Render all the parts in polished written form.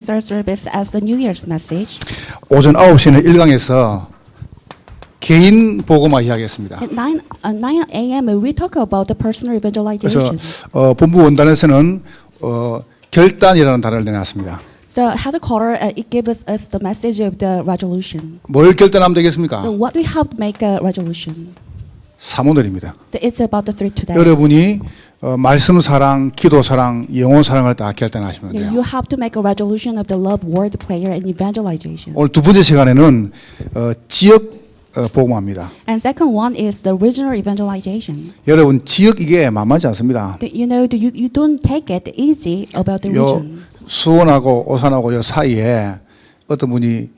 our service as the New Year's message. 오전 9시는 1강에서 개인 복음화 이야기했습니다. At 9 a.m. we talk about the personal 그래서 evangelization. 본부 원단에서는 결단이라는 단어를 내놨습니다. So headquarter it gives us the message of the resolution. 뭘 결단하면 되겠습니까? So what we have to make a resolution. 사모들입니다. It's about the 3 today. 여러분이 말씀 사랑, 기도 사랑, 영혼 사랑을 다 결단하시면 돼요. You have to make a resolution of the love, word, prayer, and evangelization. 오늘 두 번째 시간에는 지역 복음화입니다. And second one is the regional evangelization. 여러분 지역 이게 만만치 않습니다. You know, you don't take it easy about the 요 region. 수원하고 오산하고 요 사이에 어떤 분이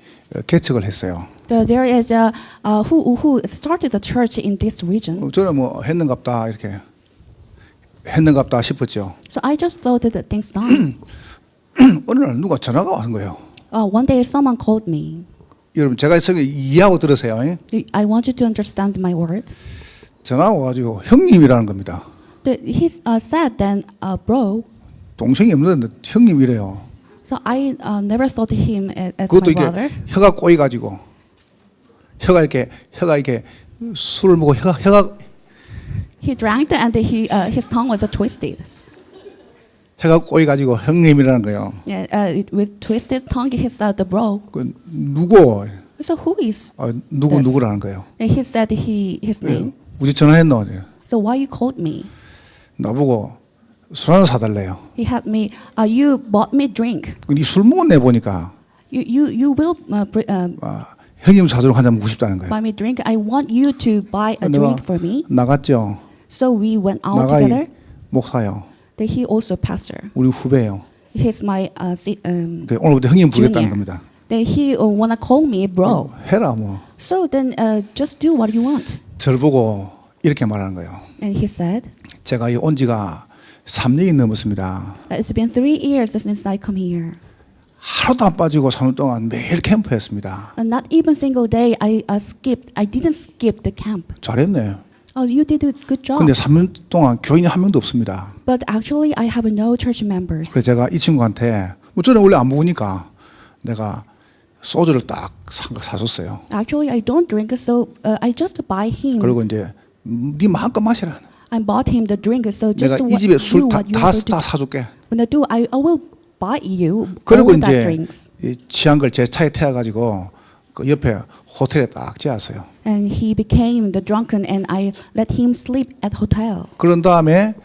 개척을 했어요. So there is a who started the church in this region. 저는 뭐 했는갑다 이렇게 했는갑다 싶었죠. So I just thought that things done. 어느 날 누가 전화가 온 거예요. One day someone called me. 여러분 제가 있으면 이해하고 들으세요. I want you to understand my word. 전화가 와가지고 형님이라는 겁니다. He said then, bro. 동생이 없는데 형님이래요. So I never thought him as 그것도 my 이게 brother. 혀가 꼬이가지고 혀가 이렇게 술을 먹고 혀가 He drank and his tongue was twisted. 혀가 꼬이가지고 형님이라는 거예요. Yeah, with twisted tongue, he said, bro. 그 누구? So who is? 누구라는 거예요. And he said his name. 우리 전화했노? So why you called me? 나보고 술 하나 사달래요. He had me. You bought me drink. 니 술 먹은 내 보니까 You will 형님 사주러 한잔 먹고 싶다는 거예요. buy me drink. I want you to buy a drink for me. 나갔죠. So we went out 나가이 together. 목사요. That he also pastor. 우리 후배예요. He's my 오늘부터 형님 부르겠다는 junior. 겁니다. That he wanna call me bro. 해라 뭐. So then just do what you want. 저를 보고 이렇게 말하는 거예요. And he said, 제가 이 온 지가 3년이 넘었습니다. it's been 3 years since I come here. 하루도 안 빠지고 3년 동안 매일 캠프했습니다. And not even single day I didn't skip the camp. 잘했네. You did a good job. 근데 3년 동안 교인이 한 명도 없습니다. But actually I have no church members. 그래서 제가 이 친구한테 저는 원래 안 먹으니까 내가 소주를 딱 사줬어요. Actually I don't drink, so I just buy him. 그리고 이제 네 마음껏 마시라. I bought him the drink, so 내가 just 이 집에 술 do what you 다 want to do. 사줄게. When I do, I will buy you 그리고 all that 이제 drinks. 이 취한 걸 제 차에 태워가지고 그 옆에 호텔에 딱 재웠어요. And he became the drunken, and I let him sleep at hotel. 그런 다음에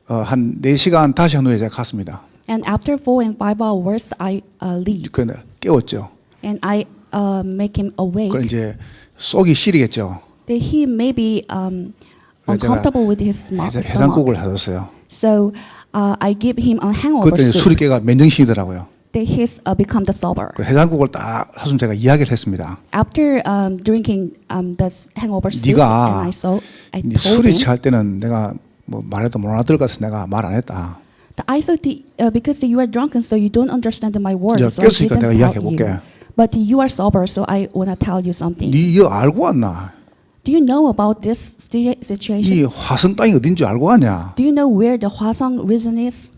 한 4시간 5시간 후에 제가 갔습니다. And after 4 and 5 hours, I leave, 그런데 깨웠죠. and I make him awake. 그럼 이제 속이 시리겠죠. That he may be uncomfortable with his stomach. 해장국을 사줬어요. So I give him a hangover 그때 soup. 술이 깨가 맨정신이더라고요. That he's become the sober. 그 해장국을 딱 사주면 제가 이야기를 했습니다. After drinking the hangover soup, 네가 and I 네 told 술이 him 취할 때는 내가 뭐 말해도 못 알아들을 것 같아서 내가 말 안 했다. that I thought because you are drunken, so you don't understand my words. 이제 So I 깼으니까 didn't 내가 tell 이야기해볼게. you. But you are sober, so I wanna tell you something. 네 이거 알고 왔나? Do you know about this situation? 이 화성 땅이 어딘지 알고 왔냐? Do you know where the Hwasong region is?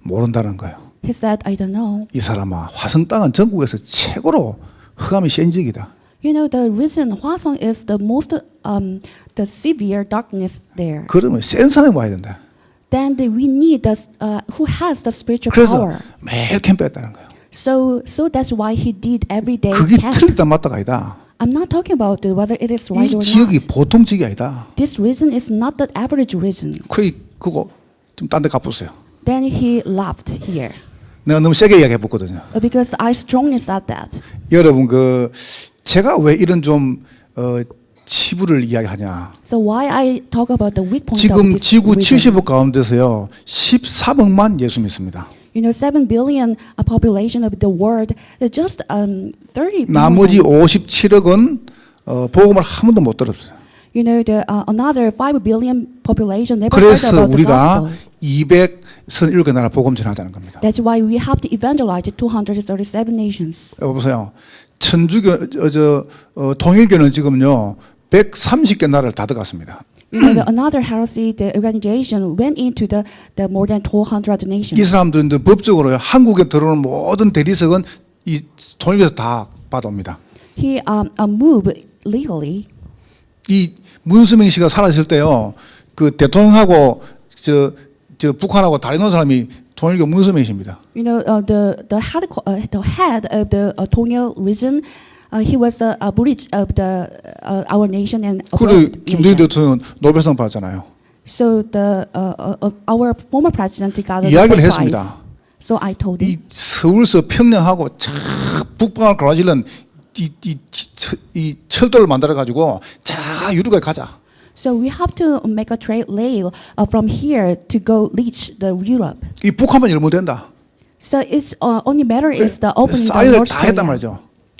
모른다는 거예요. He said, I don't know. 이 사람아, 화성 땅은 전국에서 최고로 흑암이 센 지역이다. You know, the reason Hwasong is the most the severe darkness there. 그러면 센 사람이 와야 된다. Then we need who has the spiritual 그래서 power. 매일 캠프했다는 거예요. So that's why he did every day 그게 camp. 틀리다 맞다가 아니다. I'm not talking about whether it is right 이 or 지역이 not. 보통 지역이 아니다. This region is not the average region. 그거 좀 딴 데 가보세요. Then he laughed here 내가 너무 세게 이야기해봤거든요. because I strongly said that. 여러분 제가 왜 이런 좀 치부를 이야기하냐? So why I talk about the weak point of 지금 this 지구 region? 70억 가운데서요 13억만 예수 믿습니다. You know, 7 billion population of the world. Just 30 나머지 billion. 57억은 복음을 한 번도 못 들었어요. You know, the another 5 billion population never heard 그래서 about the 우리가 gospel. 237개 나라 복음 전하자는 겁니다. That's why we have to evangelize 237 nations. 보세요. 천주교 통일교는 지금요 130개 나라를 다 들어갔습니다. Another heresy, the organization went into the more than 200 이 nations. 사람들은 법적으로 한국에 들어오는 모든 대리석은 이 통일교에서 다 받아옵니다. He moved legally. 이 문수명 씨가 살아있을 때요, 그 대통령하고 저 북한하고 다리 놓은 사람이 통일교 문수명 씨입니다. You know, the head of the Tongyal region, he was a bridge of the our nation and 그래 abroad 김대중 nation. 대통령 노벨상 받았잖아요. So our former president got a 이야기를 Nobel 했습니다. Prize. So I told him. 이 서울서 평양하고 저 북방을 갈라지는 이 철도를 만들어 가지고 자 유럽에 가자. So we have to make a trade rail from here to go reach the Europe. 이 북한만 열면 된다. So it's only matter is the opening the 사인을 North 다 했단 Korea. 말이죠.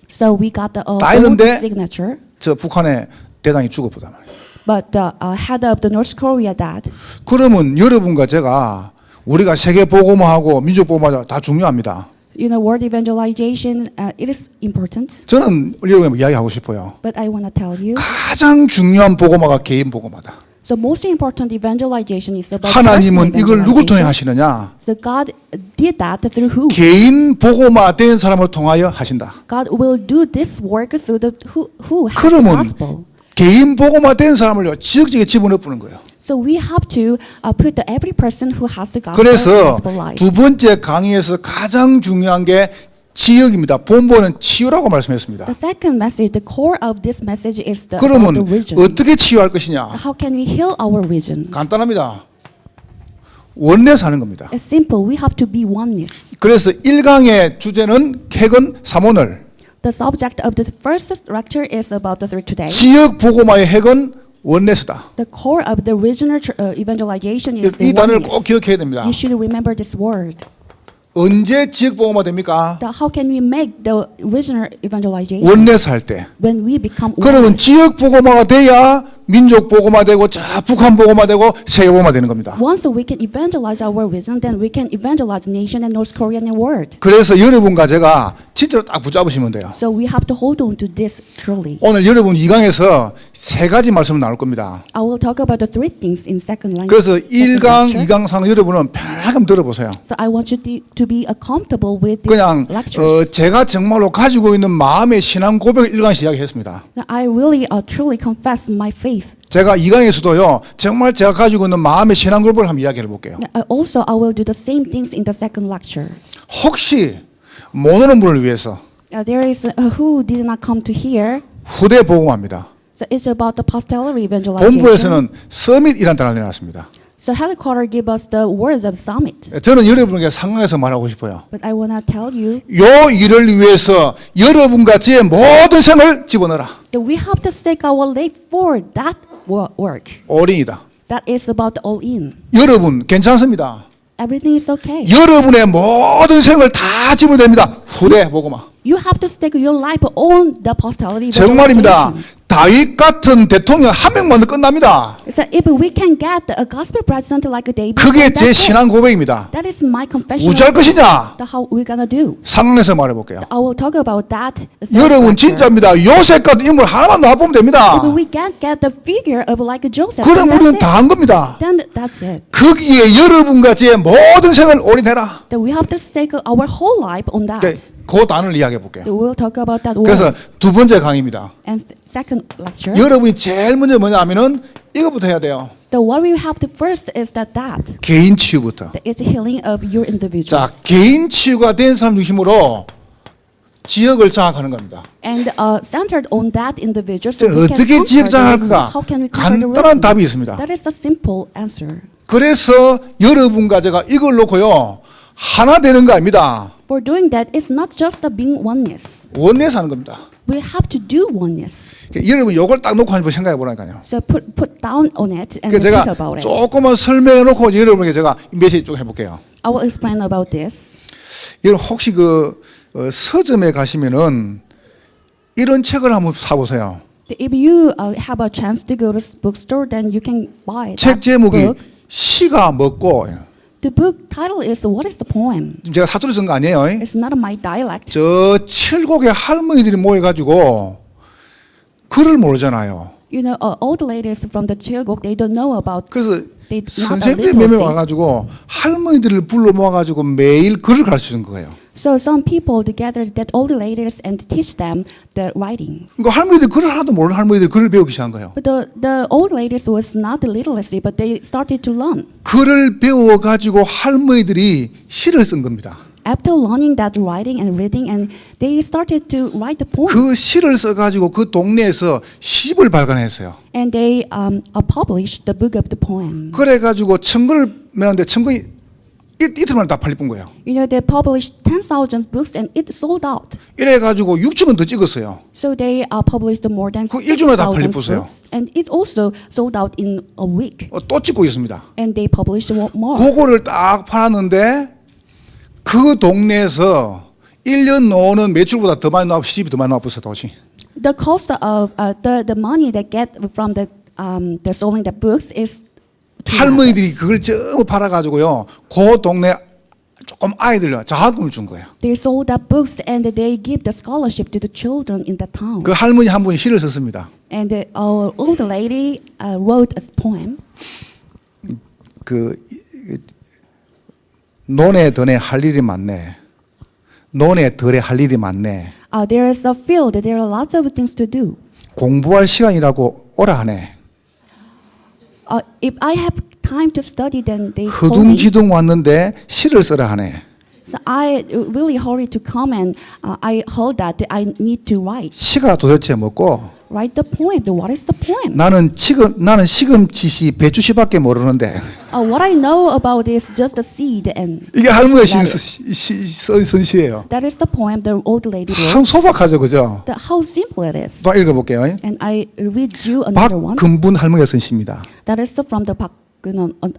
So we got the 다 old 했는데 signature, 저 북한의 대장이 죽어보단 말이에요. but the head of the North Korea died. 그러면 여러분과 제가 우리가 세계 보고마하고 민족 보고마 다 중요합니다. You know, world evangelization, it is important. 저는 여러분에게 이야기하고 싶어요. But I want to tell you, 가장 중요한 보고마가 개인 보고마다. so most important evangelization is about 하나님은 personal 이걸 누구 통해 evangelization. 하시느냐? So God did that through who? 개인 보고마 된 사람을 통하여 하신다. God will do this work through the who has the 그러면 gospel. 개인 보고마 된 사람을요 지역적에 집어넣어 보는 거예요. So we have to put every person who has the gospel, 그래서 gospel life. 두 번째 강의에서 가장 중요한 게 지역입니다. 본보는 치유라고 말씀했습니다. The second message, the core of this message is about 그러면 the region. 어떻게 치유할 것이냐? How can we heal our region? 간단합니다. 원내 사는 겁니다. It's simple. We have to be oneness. 그래서 1강의 주제는 객은 삼원을, The subject of the first lecture is about the today. 지역 보고마의 핵은 원내스다. The core of the regional evangelization is 이 the 단어를 꼭 oneness. 기억해야 됩니다. You should remember this word. 언제 지역 보고마 됩니까? How can we make the regional evangelization? 원내스 할 때. When we become 그러면 oneness. 지역 보고마가 돼야 민족 보고마 되고 자 북한 보고마 되고 세계 보고마 되는 겁니다. Once we can evangelize our region, then we can evangelize nation and North Korea and world. 그래서 여러분과 제가 진짜로 딱 붙잡으시면 돼요. So we have to hold on to this truly. 오늘 여러분 2강에서 세 가지 말씀을 나눌 겁니다. I will talk about the three things in second language. 그래서 1강, 2강, 3강 여러분은 편하게 한번 들어보세요. So I want you to be comfortable with these 그냥 lectures. 제가 정말로 가지고 있는 마음의 신앙 고백을 1강에서 이야기했습니다. I really truly confess my faith. 제가 2강에서도요. 정말 제가 가지고 있는 마음의 신앙 고백을 한번 이야기해 볼게요. Also, I will do the same things in the second lecture. 혹시 못 오는 분을 위해서 There is who did not come to hear. 후대 복음합니다. So it's about the posterity evangelization. 본부에서는 서밋이라는 단어를 내놨습니다. So headquarter give us the words of summit. 저는 여러분에게 상황에서 말하고 싶어요. But I want to tell you 요 일을 위해서 여러분과 제 모든 생을 집어넣어라. that we have to stake our life for that work. 올인이다. That is about all in. 여러분 괜찮습니다. Everything is okay. 여러분의 모든 생을 다 집어냅니다. 후대 복음화. You have to stake your life on the posterity 정말입니다. evangelization. 다윗 같은 대통령 한 명만 끝납니다. So if we can get a gospel president like David, 그게 that's 제 it. 신앙 고백입니다. That is my confession. 우짤 것이냐? How we gonna do? 상황에서 말해볼게요. I will talk about that. 여러분 진짜입니다. 요셉 같은 인물 하나만 놔보면 됩니다. If we can't get the figure of like Joseph, 그럼 then 우리는 that's 다 it. 한 겁니다. Then that's it. 거기에 여러분과 제 모든 생을 올인해라. That we have to stake our whole life on that. 그 단어를 이야기해 볼게요. So we'll talk about that word. 그래서 두 번째 강의입니다. And second lecture. 여러분이 제일 먼저 뭐냐 하면은 이거부터 해야 돼요. The what we have to first is that 개인 치유부터. it's healing of your individuals. 자, 개인 치유가 된 사람 중심으로 지역을 장악하는 겁니다. And centered on that individual. So we can 어떻게 conquer 지역 the 장악할까? region. How can we conquer the 간단한 region? 답이 있습니다. That is a simple answer. 그래서 여러분과 제가 이걸 놓고요. 하나 되는 거 아닙니다. For doing that, it's not just the being oneness. 원내에서 하는 겁니다. We have to do oneness. 여러분 이걸 딱 놓고 한번 생각해 보라니까요. So put down on it and 그래서 think 제가 about it. 조금만 설명해 놓고 여러분에게 제가 메시지 쭉 해볼게요. I will explain about this. 여러분 혹시 그 서점에 가시면은 이런 책을 한번 사보세요. If you have a chance to go to bookstore, then you can buy 책 that 제목이 book. 시가 먹고. The book title is What is the Poem? 지금 제가 사투리 쓴 거 아니에요. It's not my dialect. 저 칠곡의 할머니들이 모여가지고 글을 모르잖아요. You know, old ladies from the Chilgok, they don't know about. 그래서 They not 선생님들 몇 명 와가지고 할머니들을 불러 모아가지고 매일 글을 가르치는 거예요. So some people together that old ladies and teach them the writings. 그러니까 할머니들 글을 하나도 모르는 할머니들 글을 배우기 시작한 거예요. But the old ladies was not the literacy, but they started to learn. 글을 배워가지고 할머니들이 시를 쓴 겁니다. After learning that writing and reading, and they started to write the poem. 그 시를 써가지고 그 동네에서 시집을 발간했어요. And they published the book of the poem. 그래가지고 1,000권을 매는데 1,000권이 이틀 만에 다 팔릴 뿐 거예요. You know, they published 10,000 books and it sold out. 이래가지고 6,000권 더 찍었어요. So they published more than 그 일주일에 다 6,000 팔리고서요. books, and it also sold out in a week. 또 찍고 있습니다. And they published more. 그거를 딱 팔았는데 그 동네에서 1년 노는 매출보다 더 많이 나와 시집이 더 많이 나왔어요. 도시. The cost of the money they get from the selling the books is 할머니들이 그걸 전부 팔아가지고요. 그 동네 조금 아이들 장학금을 준 거예요. They sold the books and they give the scholarship to the children in the town. 그 할머니 한 분이 시를 썼습니다. And the old lady wrote a poem. 논에 덜에 할 일이 많네. 논에 덜에 할 일이 많네. There is a field. There are lots of things to do. 공부할 시간이라고 오라 하네. If I have time to study, then they told me. 허둥지둥 왔는데 시를 써라 하네. So I really hurried to come and I heard that I need to write. 시가 도대체 뭐고? Write the poem. What is the poem? 나는 시금치시 배추시밖에 모르는데. What I know about is just the seed and. 이게 할머니가 쓴 시예요. That is the poem the old lady 참 wrote. 소박하죠, 그죠? How simple it is. 또 읽어볼게요. And I read you another one. 박금분 할머니가 쓴 시입니다. That is from the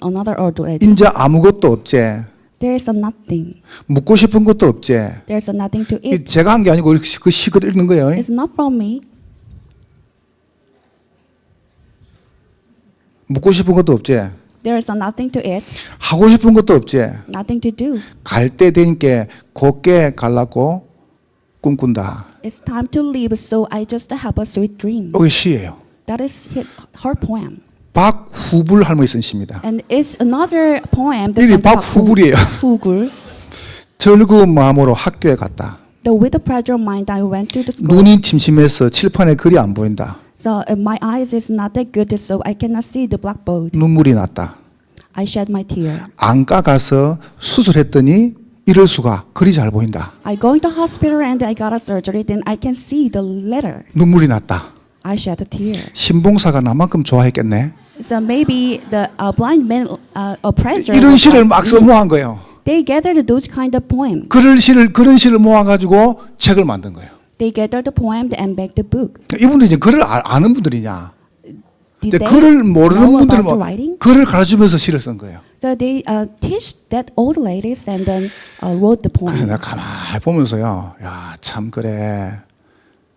another old lady. 인자 아무것도 없제. There is nothing. 묻고 싶은 것도 없제. There is nothing to eat. 제가 한 게 아니고 그 시 그대로 읽는 거예요. It's not from me. 묻고 싶은 것도 없제. There is nothing to eat. 하고 싶은 것도 없제. Nothing to do. 갈 때 되니까 곱게 갈라고 꿈꾼다. It's time to leave, so I just have a sweet dream. 이게 시예요. That is her poem. 박후불 할머니 쓴 시입니다. And it's another poem. 이게 박후불이에요. 후굴. 즐거운 마음으로 학교에 갔다. With a pleasure mind, I went to the school. 눈이 침침해서 칠판에 글이 안 보인다. So my eyes is not that good, so I cannot see the blackboard. 눈물이 났다. I shed my tear. 안과 가서 수술했더니 이럴 수가 글이 잘 보인다. I go into hospital and I got a surgery. Then I can see the letter. 눈물이 났다. I shed a tear. 신봉사가 나만큼 좋아했겠네. So maybe the blind man oppressor. 이런 시를 막 써모한 거예요. They gathered those kind of poems. 그런 시를 모아가지고 책을 만든 거예요. They gathered the poem and made the book. 이분들 이제 글을 아는 분들이냐? Did they 글을 모르는 know 분들은 about the writing? 글을 가르치면서 시를 쓴 거예요. So they teach that old ladies and then wrote the 그래서 poem. 내가 가만히 보면서요, 야, 참 그래,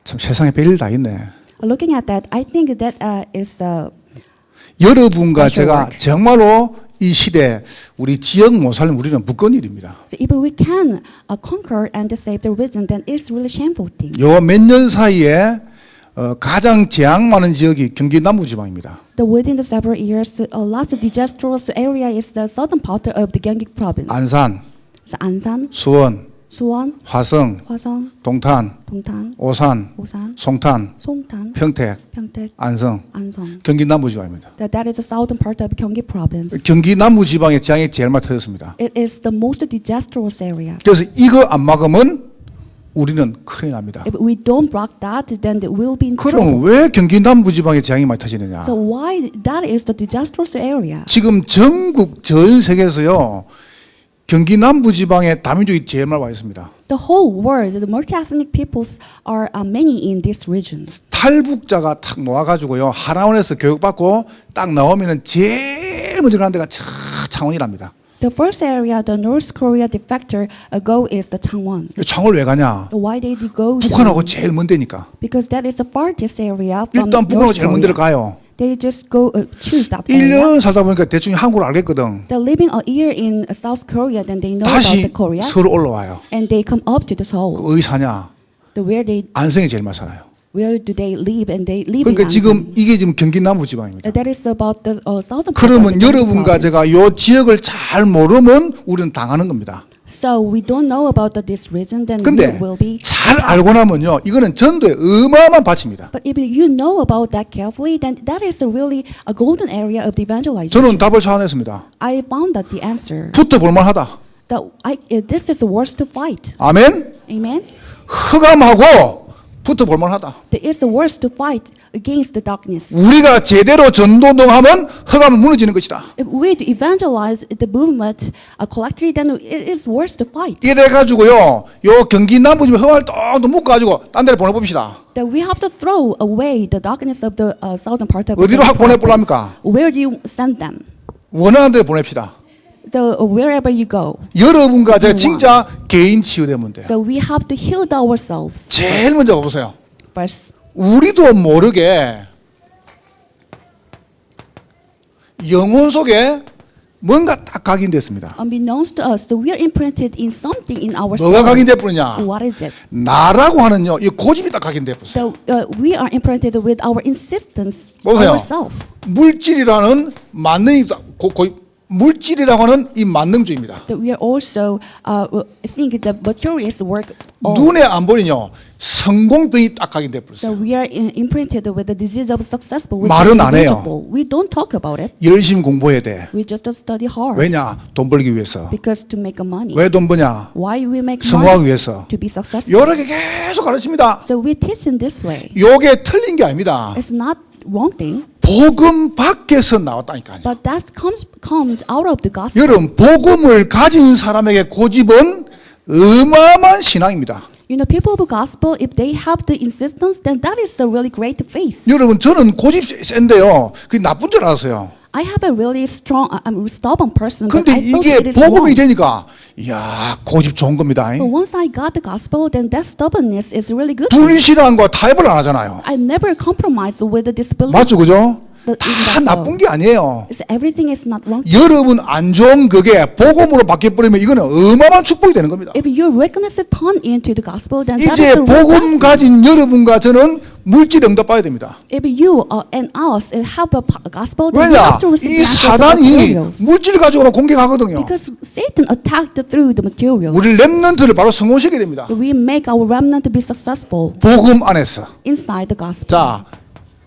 참 세상에 별일 다 있네. Looking at that, I think that is 여러분과 special 제가 work. 정말로 이 시대 우리 지역 못 살면 우리는 무건 일입니다. So if we can conquer and save the region, then it's really shameful thing. 요 몇 년 사이에 가장 재앙 많은 지역이 경기 남부지방입니다. Within the several years, lots of disastrous area is the southern part of the Gyeonggi province. 안산, So Ansan, 수원, Suwon, 화성, Hwaseong, 동탄, Dongtan, 오산, Osan, 송탄, Songtan, 평택, Pyeongtaek, 안성, Ansong. 경기 남부지방입니다. That is the southern part of Gyeonggi province. 경기 남부지방의 재앙이 제일 많이 터졌습니다. It is the most disastrous area. 그래서 이거 안 막으면 우리는 큰일 납니다. If we don't block that, then it will be in trouble. 그럼 왜 경기 남부지방에 재앙이 많이 터지느냐? So why that is the disastrous area? 지금 전국 전 세계에서요 경기 남부지방에 다민족이 제일 많이 와 있습니다. The whole world, the multi-ethnic peoples are many in this region. 탈북자가 탁 놓아가지고요 하나원에서 교육받고 딱 나오면은 제일 먼저 가는 데가 창원이랍니다. The first area, the North Korea defector go is the Changwon. 창원을 왜 가냐? Why they go? 북한하고 제일 먼 데니까. Because that is the farthest area from 일단 북한하고 North 제일 먼 데를 Korea. 가요. They just go choose that area. 1년 살다 보니까 대충 한국을 알겠거든. They're living a year in South Korea, then they know about 다시 the Korea, 서울 올라와요. and they come up to the Seoul. 어디 사냐? The where they 안성이 제일 많이 살아요. Where do they live? And they live 그러니까 in 지금 이게 지금 경기 남부 지방입니다. That is about the southern part of 그러면 the 여러분과 province. 제가 요 지역을 잘 모르면 우리는 당하는 겁니다. So we don't know about this region, then we 근데 will be. 잘 알고 나면요, 이거는 전도의 어마어마한 밭입니다. But if you know about that carefully, then that is really a golden area of the evangelization. 저는 답을 찾아냈습니다. I found that the answer. 붙어볼 만하다. That this is worth to fight. 아멘. Amen. 흑암하고 붙어볼 만하다. It is worth to fight against the darkness. 우리가 제대로 전도동하면 흑암은 무너지는 것이다. If we evangelize the movement collectively, then it is worth to fight. 이래가지고요, 요 경기 남부 지방 흑암을 또 묶어가지고 딴 데를 보내봅시다. That we have to throw away the darkness of the southern part of 어디로 the 보내볼랍니까? province. Where do you send them? 원하는 데를 보냅시다. Wherever you go. 여러분과 제가 진짜 개인 치유되면 돼요. So we have to heal ourselves. 제일 먼저 보세요. First, 우리도 모르게 영혼 속에 뭔가 딱 각인됐습니다. unbeknownst to us, so we are imprinted in something in our 뭐가 soul. 각인돼 버리냐? What is it? 나라고 하는요, 이 고집이 딱 각인돼 버렸어요. So we are imprinted with our insistence 보세요. ourselves. 물질이라는 만능이 물질이라고 하는 이 만능주의입니다. That we are also think that materials work. 눈에 안 보이뇨, 성공병이 딱 각인돼 So 버렸어요. we are imprinted with the disease of successful, which 말은 is 안 해요. invisible. We don't talk about it. 열심히 공부해야 돼. We just study hard. 왜냐? 돈 벌기 위해서. Because to make money. 왜 돈 버냐? Why we make 성공하기 money? 위해서. To be successful. 여러 개 계속 가르칩니다. So we teach in this way. 요게 틀린 게 아닙니다. It's not wrong thing, 복음 밖에서 나왔다니까요. but that comes out of the gospel. 여러분, 복음을 가진 사람에게 고집은 어마어마한 신앙입니다. You know, people of the gospel, if they have the insistence, then that is a really great faith. 여러분, 저는 고집 센데요. 그게 나쁜 줄 알았어요. I have a really strong, I'm a stubborn person, but 근데 I thought 이게 it is 복음이 wrong. 되니까, 이야, 고집 좋은 겁니다. But once I got the gospel, then that stubbornness is really good. 불신앙과 타협을 안 하잖아요. I never compromise with the disbelief. 맞죠, 그죠? in 다 that 나쁜 게 아니에요. It's everything is not wrong. 여러분 안 좋은 그게 복음으로 바뀌어버리면 이거는 어마어마한 축복이 되는 겁니다. If your weakness is turned into the gospel, then that is 이제 a real 복음 blessing. 가진 여러분과 저는 물질 응답받아야 됩니다. If you and us have a gospel, then we 왜냐? have to receive 이 the answer to the 사단이 materials. 물질 가지고는 공격하거든요. Because Satan attacked through the materials. 우리 렘넌트를 바로 성공시켜야 됩니다. We make our remnant to be successful 복음 안에서. inside the gospel. 자,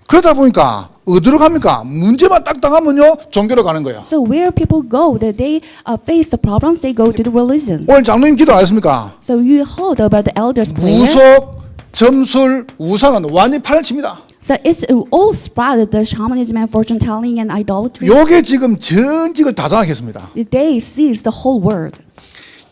그러다 보니까 어디로 갑니까? 문제만 딱 당하면요 종교로 가는 거예요. So where people go, that they face the problems, they go to the religion. 오늘 장로님 기도 안 했습니까? So you heard about the elders' prayer. 무속, 점술, 우상은 완전히 판을 칩니다. So it's all spread, the shamanism and fortune telling and idolatry. 요게 지금 전직을 다 장악했습니다. They seize the whole world.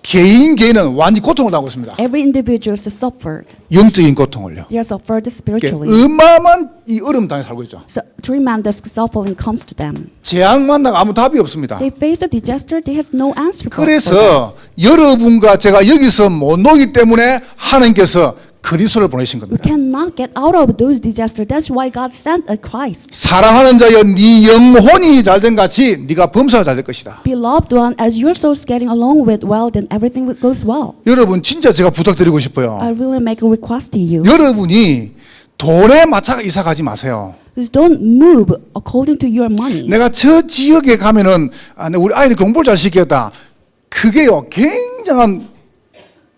개인은 완전히 고통을 당하고 있습니다. Every individual is suffered. 영적인 고통을요. They are suffered spiritually. 어마어마한 이 어려움 당해 살고 있죠. So tremendous suffering comes to them. 재앙 만나가 아무 답이 없습니다. They face a disaster. They has no answer for 그래서 that. 여러분과 제가 여기서 못 놓기 때문에 하나님께서 그리스도를 보내신 We 겁니다. cannot get out of those disasters. That's why God sent a Christ. 사랑하는 자여 네 영혼이 잘된 같이 네가 범사가 잘 될 것이다. Beloved one, as your soul's getting along with well, then everything goes well. 여러분 진짜 제가 부탁드리고 싶어요. I really make a request to you. 여러분이 돈에 맞춰 이사 가지 마세요. Just don't move according to your money. 내가 저 지역에 가면은 우리 아이들 공부를 잘 시켰다. 그게요 굉장한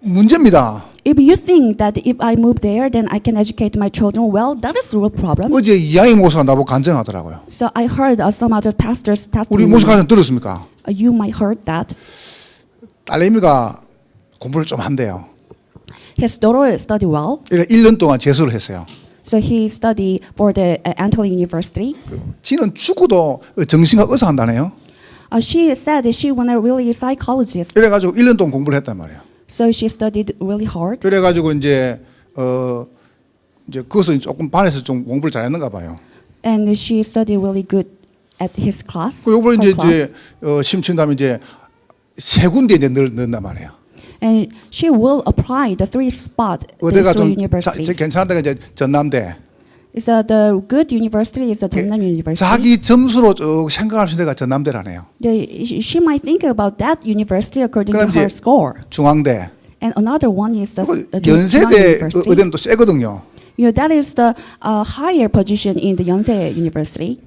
문제입니다. If you think that if I move there, then I can educate my children well, that is a real problem. 어제 이양희 목사가 나보고 간증하더라고요. So I heard some other pastors 우리 testimony. 목사 간증 들었습니까? You might heard that. 딸내미가 공부를 좀 한대요. His daughter studied well, 1년 동안 재수를 했어요. so he studied for the Antioch University. 지는 죽어도 정신과 의사 한다네요. She said that she wanted really a psychologist, 그래가지고 1년 동안 공부를 했단 말이에요. so she studied really hard. 그래가지고 이제 그것은 조금 반에서 좀 공부를 잘했는가 봐요. And she studied really good at his class. 그 요번에 her 이제 class. 심친 다음에 이제 세 군데 이제 넣는단 말이에요. And she will apply the 3 spots in 어디가 3 좀 universities. 괜찮은 데가 이제 전남대. It's the good university is the Jeonnam University. 자기 점수로 쭉 생각할 수 있는 데가 전남대라네요. She might think about that university according to 그다음 her 이제 score. 중앙대. And another one is the 그리고 Jeonnam 연세대 University. 의대는 또 세거든요. You know, that is the higher position in the Yonsei University.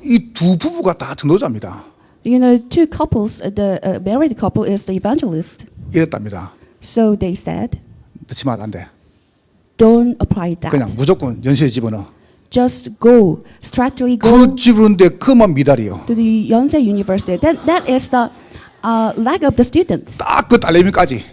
이 두 부부가 다 전도자입니다. You know, two couples, the married couple is the evangelist. 이랬답니다. So they said, 넣지만 안 돼. don't apply that. 그냥 무조건 연세에 집어넣어. Just go, strictly go 그 집으로인데 그만 미달이요. to the Yonsei University. That is the lack of the students. 딱 그 딸내미까지.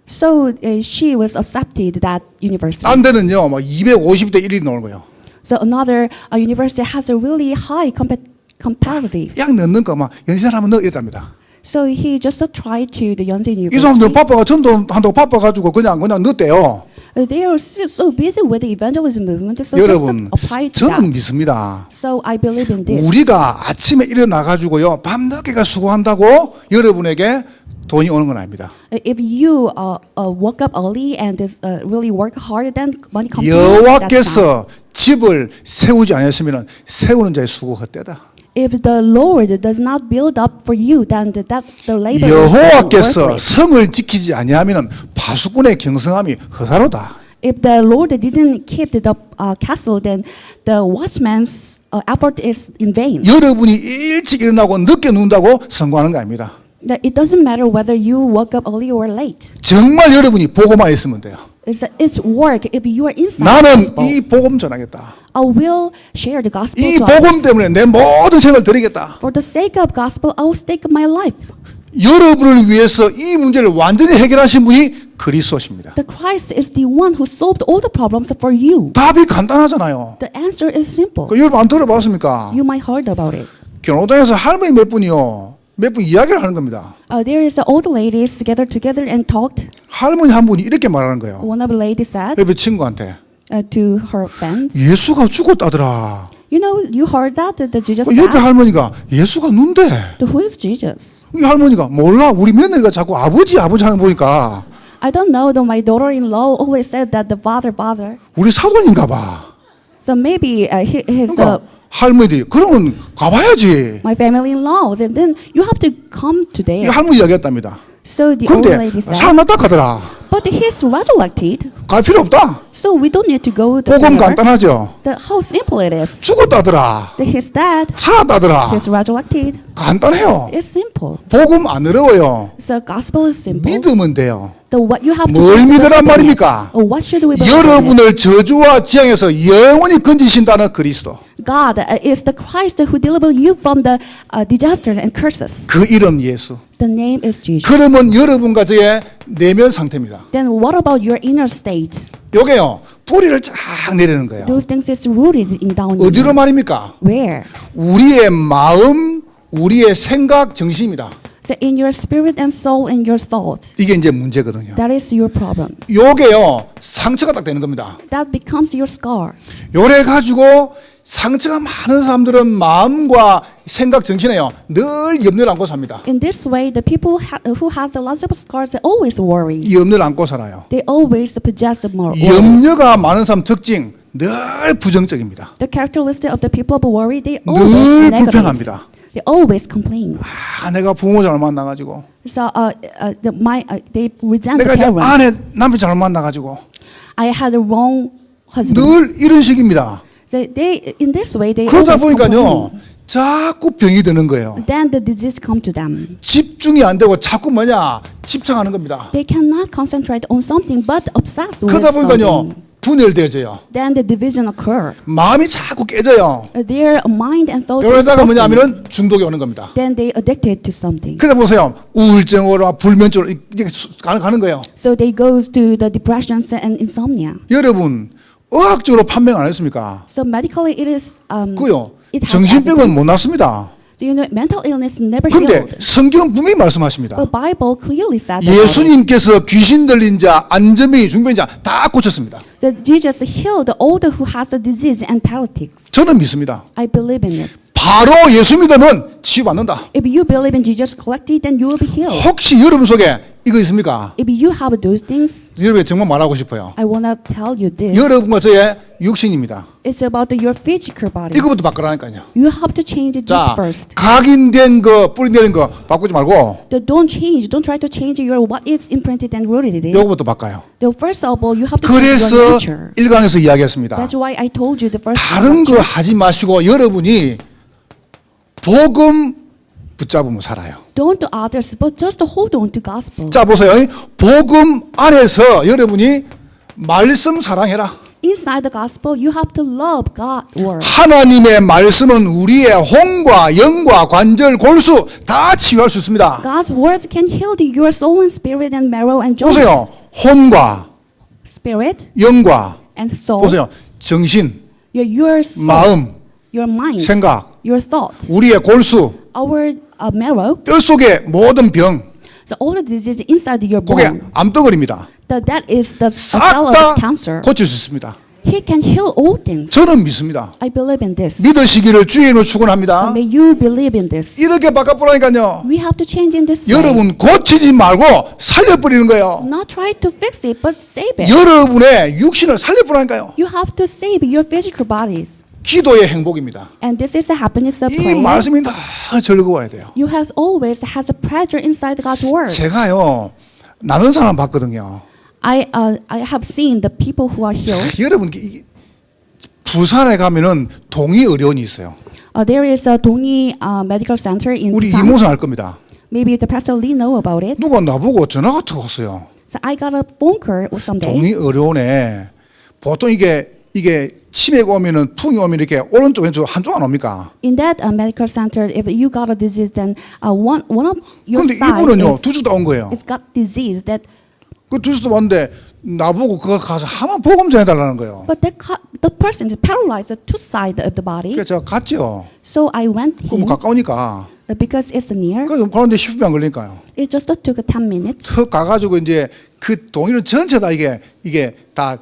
So she was accepted that university. 딴 데는요, 막 250대 1이 나오는 거예요. So another university has a really high competitive. 약 넣는 거 막 연세 하면 넣어 이랬답니다. So he just tried to the Yonsei 이 University. 사람들은 바빠가 전도한다고 바빠가지고 그냥 넣었대요. They are so busy with the evangelism movement, so 여러분, just apply to 저는 that. 믿습니다. So I believe in this. 우리가 아침에 일어나가지고요, 밤늦게가 수고한다고 여러분에게 돈이 오는 건 아닙니다. If you woke up early and really work hard, then money comes. That's not. 여호와께서 집을 세우지 않았으면 세우는 자의 수고 헛되다. If the Lord does not build up for you, then the labor is 여호와께서 worthless. 성을 지키지 아니하면 파수꾼의 경성함이 허사로다. If the Lord didn't keep the castle, then the watchman's effort is in vain. 여러분이 일찍 일어나고 늦게 눈다고 성공하는 거 아닙니다. That it doesn't matter whether you woke up early or late. 정말 여러분이 보고만 있으면 돼요. It's work if you are inside the 나는 gospel. 이 복음 전하겠다. I will share the gospel 이 to 복음 others. 때문에 내 모든 생을 드리겠다. For the sake of gospel, I will stake my life. 여러분을 위해서 이 문제를 완전히 해결하신 분이 그리스도십니다. The Christ is the one who solved all the problems for you. 답이 간단하잖아요. The answer is simple. 그 여러분 안 들어봤습니까? You might heard about it. 경로당에서 할머니 몇 분이요. 몇 분 이야기를 하는 겁니다. There is old ladies gathered together and talked. 할머니 한 분이 이렇게 말하는 거예요. One of the ladies said 옆에 친구한테 to her friends, 예수가 죽었다더라. you know, you heard that Jesus 옆에 died. 할머니가 예수가 눈데. Who is Jesus? 이 할머니가 몰라. 우리 며느리가 자꾸 아버지 하는 거 보니까 I don't know. Though my daughter-in-law always said that the father. 우리 사돈인가 봐. So maybe his 그러니까 할머니들이 그러면 가봐야지. my family-in-law. Then you have to come 이 today. 할머니 이야기했답니다. So the old 그런데 lady said, 살아났다 하더라. but he's resurrected. 갈 필요 없다. So we don't need to go to 복음 there. 간단하죠. How simple it is. 죽었다더라. That he's dead. 살았다더라. He's resurrected. 간단해요. It's simple. 복음 안 어려워요. So gospel is simple. 믿으면 돼요. The what you have to 뭘 do is 믿으란 believe in it. 말입니까? Or what should we believe in it? 여러분을 저주와 지향에서 영원히 건지신다는 그리스도. God is the Christ who delivered you from the disaster and curses. 그 이름 예수. The name is Jesus. 그러면 여러분과 저의 내면 상태입니다. Then what about your inner state? 요게요. 뿌리를 쫙 내리는 거예요. Those things is rooted in down. 어디로 말입니까? Where? 우리의 마음, 우리의 생각, 정신입니다. So in your spirit and soul and your thought. 이게 이제 문제거든요. That is your problem. 요게요. 상처가 딱 되는 겁니다. That becomes your scar. 요래 가지고 상처가 많은 사람들은 마음과 생각, 정신에요. 늘 염려를 안고 삽니다. In this way, the people who has the lots of scars, they always worry. 이 염려를 안고 살아요. They always possess the more. 염려가 많은 사람 특징 늘 부정적입니다. The characteristic of the people of worry, they 늘 always negative. 불평합니다. They always complain. 아, 내가 부모 잘못 만나가지고, So they resent 내가 the 이제 parents. 아내 남편 잘못 만나가지고, I had a wrong husband. 늘 이런 식입니다. So they in this way they 그러다 always 보니까요, complain. 자꾸 병이 드는 거예요. Then the disease come to them. 집중이 안 되고 자꾸 뭐냐 집착하는 겁니다. They cannot concentrate on something but obsess with 그러다 보니까요, something. 분열되어져요. Then the division occur. 마음이 자꾸 깨져요. Their mind and thought. 그러다가 is broken. 뭐냐면은 중독이 오는 겁니다. Then they addicted to something. 그러다 보세요, 우울증으로 불면증으로 이제 가는 거예요. So they goes to the depressions and insomnia. 여러분, 의학적으로 판명 안 했습니까? So medically it is 그요. it has 정신병은 evidence. 못 났습니다. Do you know mental illness never 근데 healed? 성경은 분명히 말씀하십니다. The Bible clearly said that 예수님께서 귀신 들린 자, 안전병이, 중병인 자 다 고쳤습니다. that Jesus healed all who has the disease and paralytics. 저는 믿습니다. I believe in it. 바로 예수 믿으면 치유받는다. If you believe in Jesus correctly, then you will be healed. 혹시 여러분 속에 이거 있습니까? If you have those things, 여러분 정말 말하고 싶어요. I want to tell you this. 여러분과 저의 육신입니다. It's about your physical body. 이거부터 바꾸라니까요. You have to change this 자, first. 각인된 거, 뿌리 내린 거 바꾸지 말고 Don't change. Don't try to change your what is imprinted and rooted in. 요거부터 바꿔요. First of all, you have to change your 그래서 nature. 1강에서 이야기했습니다. That's why I told you the first. 다른 거 lecture. 하지 마시고 여러분이 복음 붙잡으면 살아요. Don't do others, but just hold on to gospel. 자 보세요. 복음 안에서 여러분이 말씀 사랑해라. Inside the gospel, you have to love God word. 하나님의 말씀은 우리의 혼과 영과 관절, 골수 다 치유할 수 있습니다. God's words can heal your soul and spirit and marrow and joints. 보세요. 혼과 Spirit 영과 and soul. 보세요. 정신, Your soul, 마음, your mind, 생각, your thought, 우리의 골수, our marrow. 뼈 속의 모든 병, So all the disease inside your 그게 bone. 암덩어리입니다. That is the 싹 cell 다 of cancer. 고칠 수 있습니다. He can heal all things. 저는 믿습니다. I believe in this. 믿으시기를 주의 이름으로 축원합니다. May you believe in this. 이렇게 바꿔보라니까요. We have to change in this way. 여러분 고치지 말고 살려버리는 거예요. Not try to fix it, but save it. 여러분의 육신을 살려보라니까요. You have to save your physical bodies. 기도의 행복입니다. And this is the happiness of 이 prayer. 말씀이 다 즐거워야 돼요. You have always has a pleasure inside God's word. 제가요 나는 사람 봤거든요. I have seen the people who are healed. 여러분 부산에 가면은 동의의료원이 있어요. There is a Dongi Medical Center in 우리 Busan. 이모선 알 겁니다. Maybe the Pastor Lee know about it. 누가 나보고 전화 같은 거 왔어요. So I got a phone call someday. 동의의료원에 보통 이게 치매가 오면은 풍이 오면 이렇게 오른쪽 왼쪽 한쪽 안 옵니까? In that medical center, if you got a disease, then one of your 근데 side 이분은요 두 주 다 온 거예요. is got disease that. 그 두 주 다 왔는데 나보고 그거 가서 한번 복음 전해달라는 거예요. But the person is paralyzed two sides of the body. 그래서 제가 갔죠. So I went 그럼 in 가까우니까. because it's near. 그 가는데 10분 안 걸리니까요. It just took 10 minutes. 턱 가가지고 이제 그 동의는 전체 다 이게 다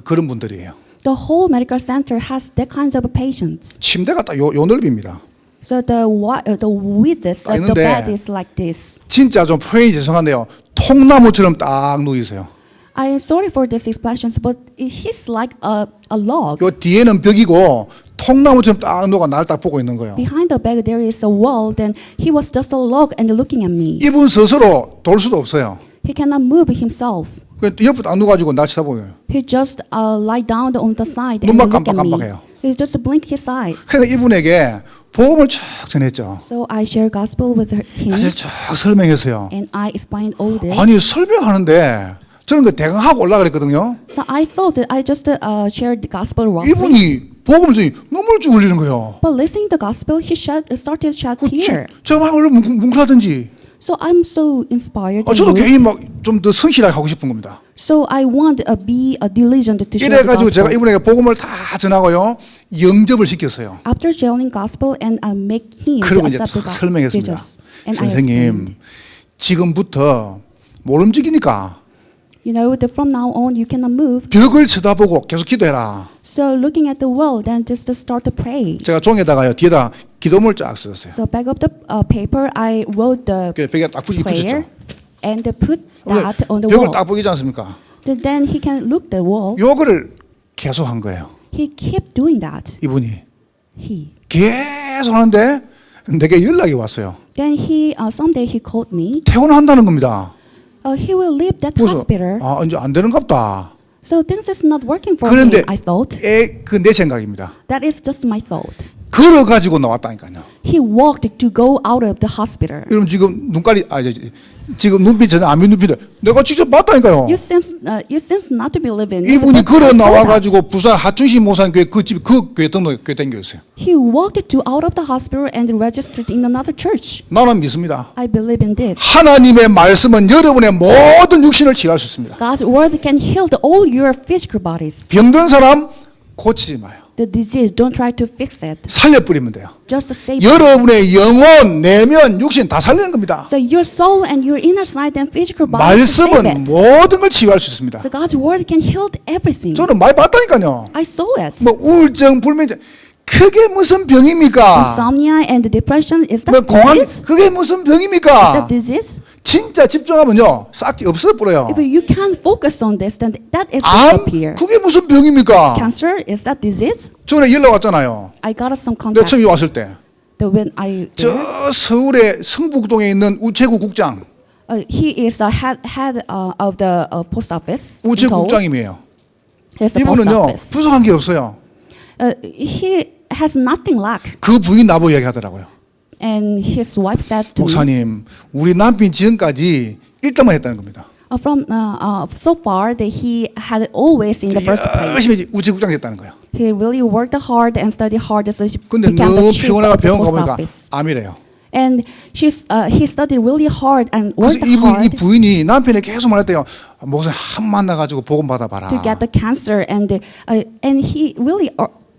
그런 분들이에요. The whole medical center has that kinds of patients. 침대가 딱 요 넓입니다. So the width of the 있는데 bed is like this. 진짜 좀 표현이 죄송한데요. 통나무처럼 딱 누워 있어요. I am sorry for this expression, but he's like a log. 요 뒤에는 벽이고 통나무처럼 딱 누가 나를 딱 보고 있는 거예요. Behind the bed there is a wall. Then he was just a log and looking at me. 이분 스스로 돌 수도 없어요. He cannot move himself. 그 옆에 딱 누워가지고 날 쳐다보요. He just lie down on the side and 눈만 look at me. 깜빡깜빡해요. He just blink his eyes. 그래서 이분에게 복음을 쭉 전했죠. So I share gospel with him 사실 쭉 설명했어요. and I explained all this. 아니 설명하는데 저는 그 대강하고 올라가랬거든요. So I thought that I just shared the gospel wrongly. 이분이 복음을 듣니 눈물 쭉 흘리는 거예요. But listening to the gospel, he started to shed tear. 저만 얼른 뭉클하든지. So I'm so inspired. and 저도 moved. 괜히 막 좀 더 성실하게 하고 싶은 겁니다. So I want to be diligent to share the 이래가지고 제가 gospel. 이분에게 복음을 다 전하고요. 영접을 시켰어요. After sharing gospel and make him to 그리고 이제 accept 쫙 the 설명했습니다. Jesus. And I 선생님, explained. 지금부터 못 움직이니까 You know, from now on you cannot move. 벽을 쳐다보고 계속 기도해라. So looking at the wall, then just to start to pray. 제가 종에다가요 뒤에다 기도문을 쫙 썼어요. So back of the paper, I wrote the 그 벽에 딱 붙였죠. prayer and put that on the 벽을 wall. 딱 보이지 않습니까? Then he can look the wall. 요거를 계속 한 거예요. He kept doing that. 이분이 He. 계속 하는데 내게 연락이 왔어요. Then someday he called me. 퇴원한다는 겁니다. He will leave that 그래서 hospital. 아 이제 안 되는갑다. So things is not working for 그런데 him. I thought. 그 내 생각입니다. That is just my thought. 걸어 가지고 나왔다니까요. He walked to go out of the hospital. 여러분 지금 눈깔이 지금 눈빛 전혀 안 믿는 눈빛인데 내가 직접 봤다니까요. You seems not to believe in. 이분이 it, but 걸어 I saw 나와 that. 가지고 부산 하춘시 모산교회 그 교회 등록 교회 댕겼어요. He walked to out of the hospital and registered in another church. 나는 믿습니다. I believe in this. 하나님의 말씀은 여러분의 모든 육신을 치유할 수 있습니다. God's word can heal all your physical bodies. 병든 사람 고치지 마요. The disease, don't try to fix it. 살려버리면 돼요. Just save it. 여러분의 영혼, 내면, 육신 다 살리는 겁니다. So your soul and your inner side and physical body save 말씀은 it. 모든 걸 치유할 수 있습니다. So God's word can heal everything. 저는 많이 봤다니까요. I saw it. 뭐 우울증, 불면증 그게 무슨 병입니까? Insomnia and depression, is 뭐 that 공황 disease? 그게 무슨 Is 병입니까? that disease? 진짜 집중하면요 싹 없어 버려요. If you can't focus on this, then that is 암 disappear. 그게 무슨 병입니까? Cancer, is that disease? 전에 연락 왔잖아요. I got some 내가 contact 처음에 왔을 때. when I 저 서울의 성북동에 있는 우체국 국장, he is the head of the post office. in 우체국 Seoul. 국장님이에요. He's the post 이분은요 office. 부족한 게 없어요. He has nothing lack, 그 부인 나보고 얘기하더라고요. and his wife said to me, 목사님, 우리 남편 지금까지 1등만 했다는 겁니다. so far that he had always in the first place. 열심히 우체국장 됐다는 거예요. He really worked hard and studied hard, so he 근데 became the 너무 chief 피곤하고 of the 병원 post 가보니까 office. 암이래요. And he studied really hard and 그래서 worked 이 hard 부인이 남편에게 계속 말했대요. 목사님 한 만나가지고 복음 받아봐라. to get the cancer, and he really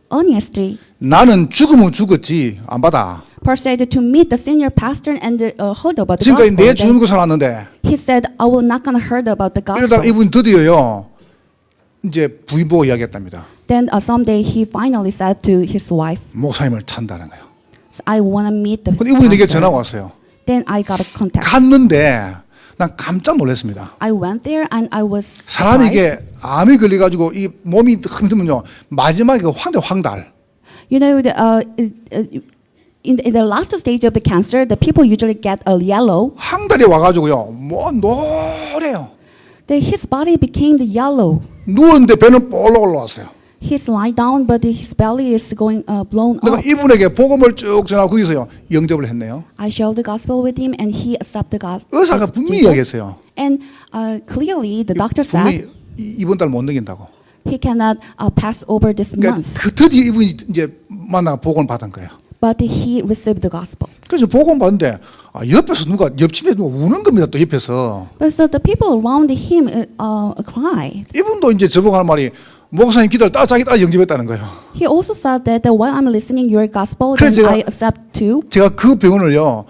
honestly 나는 죽으면 죽었지 안 받아. persuaded to meet the senior pastor and heard about the 지금까지 내 gospel. 죽는 거 살았는데 He said, "I will not gonna heard about the 이러다가 gospel." 이분 드디어요 이제 부인 보고 이야기했답니다. Then someday he finally said to his wife, 목사님을 찬다는 거예요. so "I wanna meet the 근데 이분이 내게 pastor." 전화가 왔어요. Then I got a contact. 갔는데 난 깜짝 놀랐습니다. I went there and I was 사람이 surprised. 이게 암이 걸려가지고 이 몸이 흔들면요 마지막에 황달. You know, in the last stage of the cancer, the people usually get a yellow. 황달이 와가지고요 뭐 노래요. His body became the yellow. 누웠는데 배는 볼록 올라왔어요. He's lying down, but his belly is going blown 내가 up. 이분에게 복음을 쭉 전하고 거기서요 영접을 했네요. I shared the gospel with him, and he accepted the gospel. 의사가 분명히 이야기했어요. And clearly, the doctor 분명히 said 이번 달 못 넘긴다고. he cannot pass over this 그러니까 month. 그 드디어 이분이 이제 만나 복음을 받은 거예요. But he received the gospel. 그래서 복음 받는데 옆에서 누가 옆집에 누가 우는 겁니다. 또 옆에서 But so the people around him cried. 이분도 이제 저보고 하는 말이 목사님 기도를 따라 자기 따라 영접했다는 거예요. He also said that while I'm listening your gospel, then 그래서 제가- I accept too. 제가 그 병원을요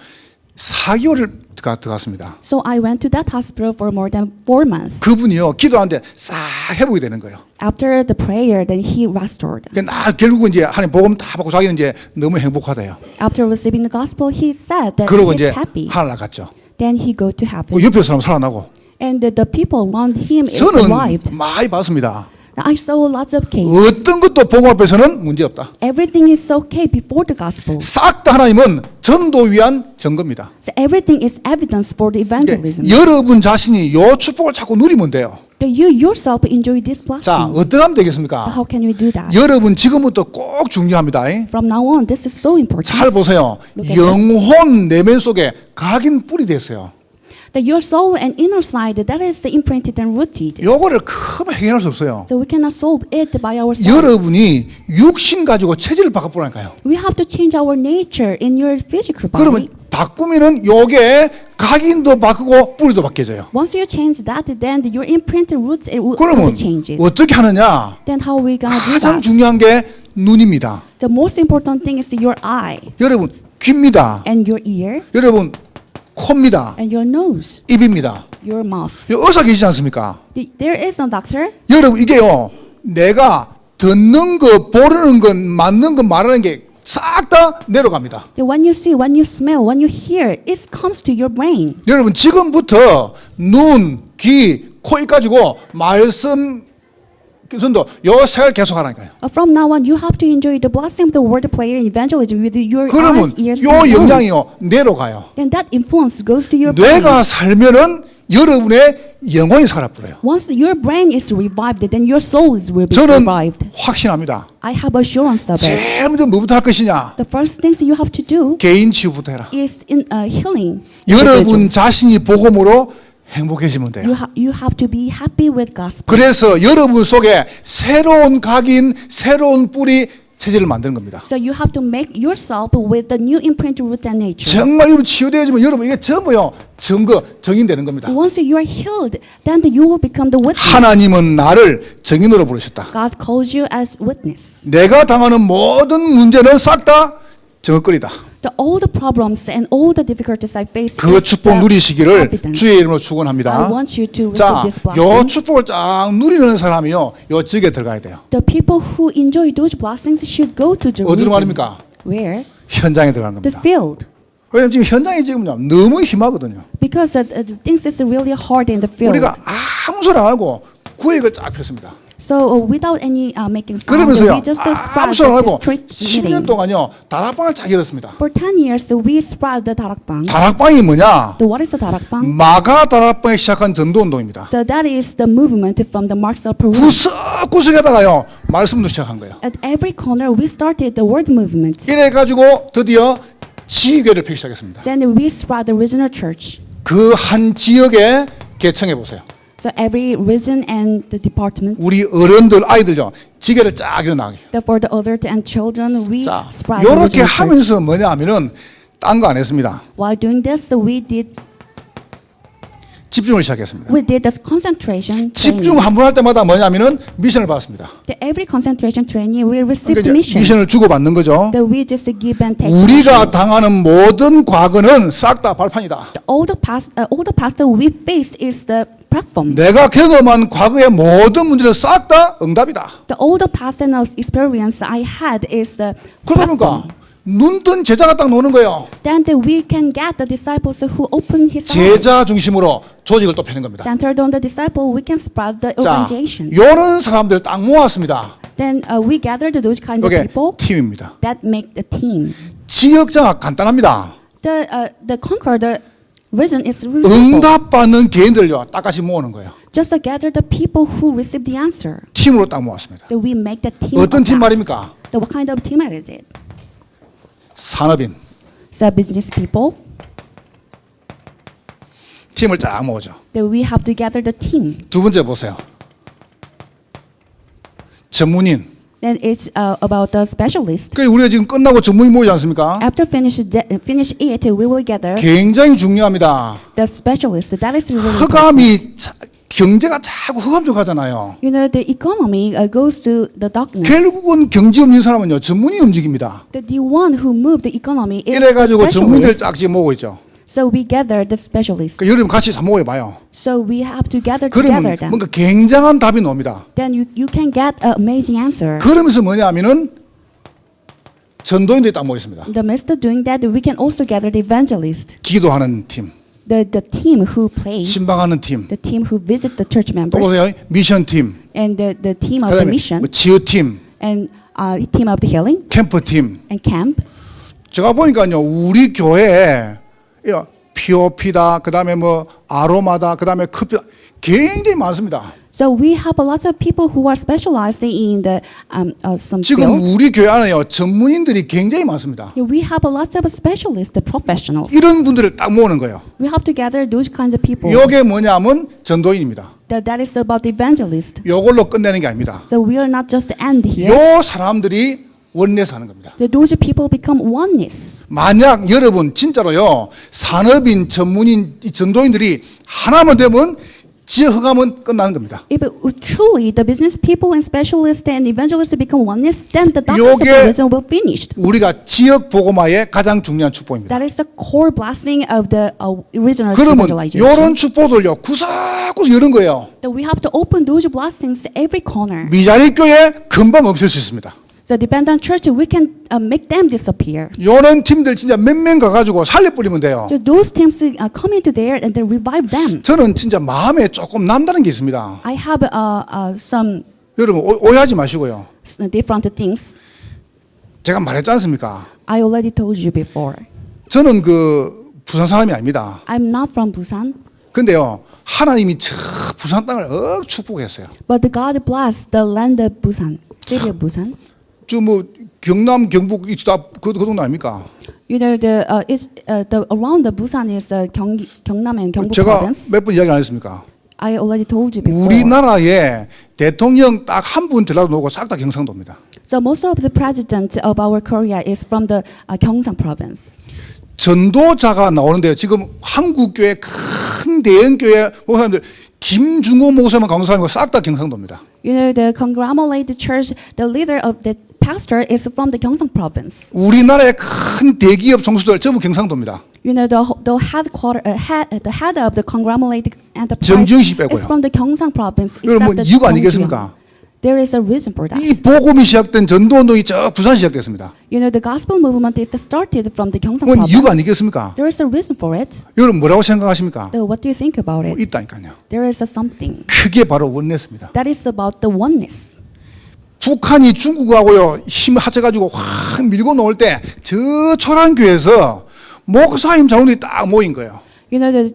4개월을 들어갔습니다. So I went to that hospital for more than 4 months. 그분이요 기도하는데 싹 회복이 되는 거예요. After the prayer, then he restored. 그러니까 결국은 이제 하나님 복음 다 받고 자기는 이제 너무 행복하대요. After receiving the gospel, he said that 그러고 he's 이제 happy. 하늘 나갔죠. Then he go to heaven. 그 옆에 사람 살아나고 And the people around him 저는 arrived. 많이 봤습니다. I saw lots of cases. 어떤 것도 복음 앞에서는 문제 없다. Everything is okay before the gospel. 싹 다 하나님은 전도 위한 증거입니다. So everything is evidence for the 그러니까 evangelism. 여러분 자신이 요 축복을 자꾸 누리면 돼요. That you yourself enjoy this 자, blessing. 어떻게 하면 되겠습니까? How can you do that? 여러분 지금부터 꼭 중요합니다. From now on, this is so important. 잘 보세요. Look at 영혼 내면 속에 각인 뿌리 됐어요. That your soul and inner side, that is imprinted and rooted. 요거를 크면 해결할 수 없어요. So we cannot solve it by ourselves. 여러분이 육신 가지고 체질을 바꿔보라니까요. We have to change our nature in your physical 그러면 body. 바꾸면은 요게 각인도 바꾸고 뿌리도 바뀌어져요. Once you change that, then your imprinted roots it will 그러면 be changed. 어떻게 하느냐? Then how we gonna do 가장 that? 중요한 게 눈입니다. The most important thing is your eye 여러분 귀입니다. and your ear 여러분 코입니다. and your nose, 입입니다. your mouth. 여기 의사 계시지 않습니까? There is a doctor. 여러분 이게요 내가 듣는 거 보는 것 맞는 거 말하는 게 싹 다 내려갑니다. That when you see, when you smell, when you hear, it comes to your brain. 여러분 지금부터 눈, 귀, 코, 입 가지고 말씀 전도 요 생활 계속 하라니까요. From now on, you have to enjoy the blessing of the word prayer and evangelism with your 그러면 eyes, ears, 요 and nose. 영향이요 내려가요. Then that influence goes to your brain. 뇌가 살면은 여러분의 영혼이 살아버려요. Once your brain is revived, then your soul will be 저는 revived. 확신합니다. I have assurance of it. 제일 먼저 뭐부터 할 것이냐? The first things you have to do 개인 치유부터 해라. is in healing. 여러분 individuals. 자신이 복음으로 행복해지면 돼요. You have to be happy with gospel. 그래서 여러분 속에 새로운 각인, 새로운 뿌리, 체질을 만드는 겁니다. So you have to make yourself with the new imprinted root and nature. 정말 여러분 치유되어지면 여러분 이게 전부요 증인되는 겁니다. Once you are healed, then you will become the witness. 하나님은 나를 증인으로 부르셨다. God calls you as witness. 내가 당하는 모든 문제는 싹 다 증거거리다. all the problems and all the difficulties I face. 그 is 축복 the 누리시기를 evidence. 주의 이름으로 I 축원합니다. want you to receive 자, this 요 blessing. 축복을 쫙 누리는 사람이요, 요 지역에 들어가야 돼요. The people who enjoy those blessings should go to the 어디로 region. 말입니까? Where? 현장에 들어가는 The 겁니다. field. 왜냐면 지금 현장이 지금요 너무 심하거든요. Because things is really hard in the field. 우리가 아무 소리 안 하고 구획을 쫙 폈습니다. So without any making sound, 그러면서요 we just 아무 spread 소리 안 the 하고 street 10년 meeting. 동안요 다락방을 쫙 열었습니다. For 10 years, we spread the darakbang. 다락방이 뭐냐? So what is the darakbang? 마가 다락방에 시작한 전도 운동입니다. So that is the movement from the Marks of Peru. 구석구석에다가요 말씀도 시작한 거예요. At every corner, we started the word movement. 이래 가지고 드디어 지교를 펴기 시작했습니다. Then we spread the regional church. 그 한 지역에 개청해 보세요. So every region and the department. 우리 어른들 아이들요 지교를 쫙 일어나게. For the adult and children, we 자, spread the 이렇게 regional church. 하면서 뭐냐하면은 딴 거 안 했습니다. While doing this, 집중을 시작했습니다. we did this concentration 집중 training. 한 번 할 때마다 뭐냐면은 미션을 받았습니다. Every concentration training, we received 그러니까 이제 mission. 미션을 주고 받는 거죠. That we just give and take. 우리가 mission. 당하는 모든 과거는 싹 다 발판이다. All the past that we face is the platform. 내가 경험한 과거의 모든 문제는 싹 다 응답이다. All the past and experience I had is the 그러다 platform. 보니까 눈뜬 제자가 딱 노는 거예요. Then we can get the disciples who open his eyes. 제자 중심으로 조직을 또 펴는 겁니다. Centered on the disciple, we can spread the 자, organization. 이런 사람들 딱 모았습니다. Then we gathered those kinds of 이게 people 팀입니다. that make the team. 지역장악 간단합니다. The conquer the region is really simple. 응답받는 개인들요 딱같이 모으는 거예요. Just to gather the people who receive the answer. 팀으로 딱 모았습니다. That we make the team. 어떤 of 팀 that. 말입니까? What kind of team is it? 산업인 So business people. 팀을 쫙 모으죠. That we have to gather the team. 두 번째 보세요. 전문인. Then it's about the specialist. 그 우리가 지금 끝나고 전문인 모이지 않습니까? After finish it, we will gather 굉장히 중요합니다. the specialist. That is really important. 흑암이 경제가 자꾸 흑암 가잖아요. You know, the economy goes to the darkness. 결국은 경제 없는 사람은요 전문이 움직입니다. The one who moved the economy is 이래 the 가지고 전문인들 specialist. 쫙 지금 모으고 있죠. So we gather the specialists. 그 여러분 같이 다 모여봐요. So we have to gather 그러면 together them. 뭔가 굉장한 답이 나옵니다. Then you can get an amazing answer. 그러면서 뭐냐면은 전도인들이 딱 모였습니다. The midst of doing that, we can also gather the evangelist, 기도하는 팀, the team who play, 신방하는 팀, the team who visit the church 또 members, 보세요 미션 팀, and the team of the 그다음에 mission, 뭐 치유 팀, and team of the healing, 캠프 팀. and camp. 제가 보니까요 우리 교회에 POP다, 그다음에 뭐 아로마다, 그다음에 커피 굉장히 많습니다. So we have a lot of people who are specialized in the some 지금 field. 우리 교회 안에요 전문인들이 굉장히 많습니다. We have a lot of specialists, the professionals. 이런 분들을 딱 모으는 거예요. We have to gather those kinds of people. 이게 뭐냐면 전도인입니다. That is about the evangelist. 이걸로 끝내는 게 아닙니다. So we are not just end here. 요 사람들이 원내에서 하는 겁니다. Those people become oneness. 만약 여러분 진짜로요 산업인 전문인 이 전도인들이 하나만 되면 지역 흑암은 끝나는 겁니다. If truly the business people and specialists and evangelists become oneness, then the darkness of 요게 the region will finish. 우리가 지역 복음화의 가장 중요한 축복입니다. That is the core blessing of the regional 그러면 evangelization. 이런 축복들요 구석구석 여는 거예요. That we have to open those blessings every corner. 미자리 교회 금방 없앨 수 있습니다. So dependent church, we can make them disappear. 이런 팀들 진짜 몇 명 가가지고 살려뿌리면 돼요. So those teams come into there and then revive them. 저는 진짜 마음에 조금 남다른 게 있습니다. I have some 여러분 오해하지 마시고요. different things. 제가 말했지 않습니까? I already told you before. 저는 그 부산 사람이 아닙니다. I'm not from Busan, 근데요 하나님이 저 부산 땅을 축복했어요. but God blessed the land of Busan, city of Busan. 뭐 경남 경북 그 동네 아닙니까? You know the around the Busan is Gyeongnam and Gyeongbuk 제가 province. 몇 번 이야기 안 했습니까? I already told you before. 우리나라에 대통령 딱 한 분 들라도 놓고 싹 다 경상도입니다. So most of the president of our Korea is from the Gyeongsang province. 전도자가 나오는데요. 지금 한국 교회 큰 대형 교회 목사님들 김중호 목사만 강사님과 싹 다 경상도입니다. You know the conglomerate church, the leader of the pastor is from the Gyeongsang province. 우리나라의 큰 대기업 총수들 전부 경상도입니다. You know, the head of the conglomerate enterprise 정지훈 씨 빼고요. is from the Gyeongsang province. 여러분 except the 이유가 정지훈. 아니겠습니까? There is a reason for that. 이 복음이 시작된 전도운동이 저 부산 시작됐습니다. You know, the gospel movement is started from the Gyeongsang 그건 이유가 province. 아니겠습니까? There is a reason for it. 여러분 뭐라고 생각하십니까? So what do you think about 뭐 it? 있다니까요. There is a something. 그게 바로 원내스입니다. That is about the oneness. 북한이 중국하고요 힘 합쳐가지고 확 밀고 놓을 때 저 초란교에서 목사님 자원이 딱 모인 거예요. You know,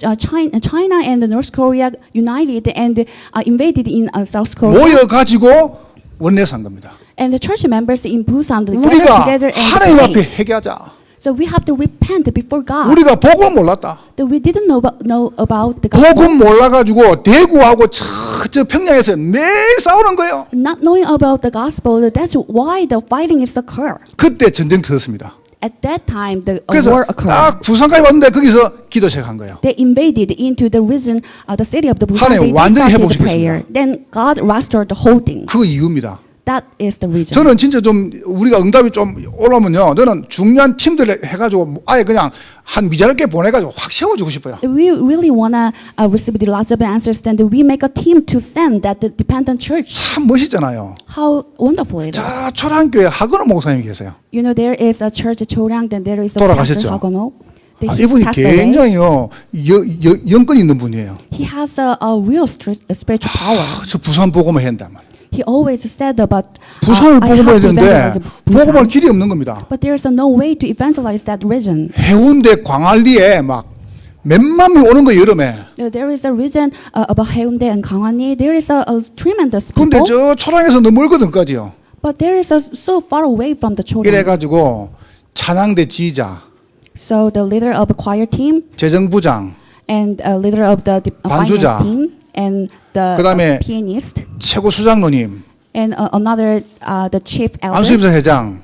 China and the North Korea united and invaded in South Korea. 모여가지고 원내스 한 겁니다. And the church members in Busan gathered 우리가 together and 하나님 앞에 prayed. 회개하자. So we have to repent before God. 우리가 복음 몰랐다. That we didn't know about the gospel. 복음 몰라가지고 대구하고 저 평양에서 매일 싸우는 거예요. Not knowing about the gospel, that's why the fighting is occur. 그때 전쟁 터졌습니다. At that time, the 그래서 war occurred. 딱 부산까지 왔는데 거기서 기도 시작한 거예요. They invaded into the region, the city of the Busan. 하나님 They 완전히 started the 회복시켰습니다. prayer. Then God restored the whole thing. 그 이유입니다. That is the reason. 저는 진짜 좀 우리가 응답이 좀 올라오면요. 저는 중요한 팀들 해가지고 아예 그냥 한 미자롭게 보내가지고 확 세워주고 싶어요. If we really wanna receive the lots of answers, then we make a team to send that the dependent church. 참 멋있잖아요. How wonderful it is. 자 초란교회 하건호 목사님이 계세요. You know, there is a church Choryang, then there is a 돌아가셨죠? pastor Hagono. 이분이 굉장히요 영권 있는 분이에요. He has a real spiritual power. 저 부산 복음을 한단 말이에요. He always said about 부산을 I have 복음해야 to 되는데 evangelize 복음할 Busan. 길이 없는 겁니다. But there is no way to evangelize that region. 해운대 광안리에 막 몇만 명 오는 거예요 여름에. There is a region about Haeundae and Gangwon-i. There is a tremendous 근데 people. 저 초랑에서 너무 멀거든까지요. But there is so far away from the children. 이래가지고 찬양대 지휘자, So the leader of the choir team 재정부장, and leader of the 반주자. finance team and the 그다음에 pianist 최고 수장로님, and another the chief elder 안수임사 회장,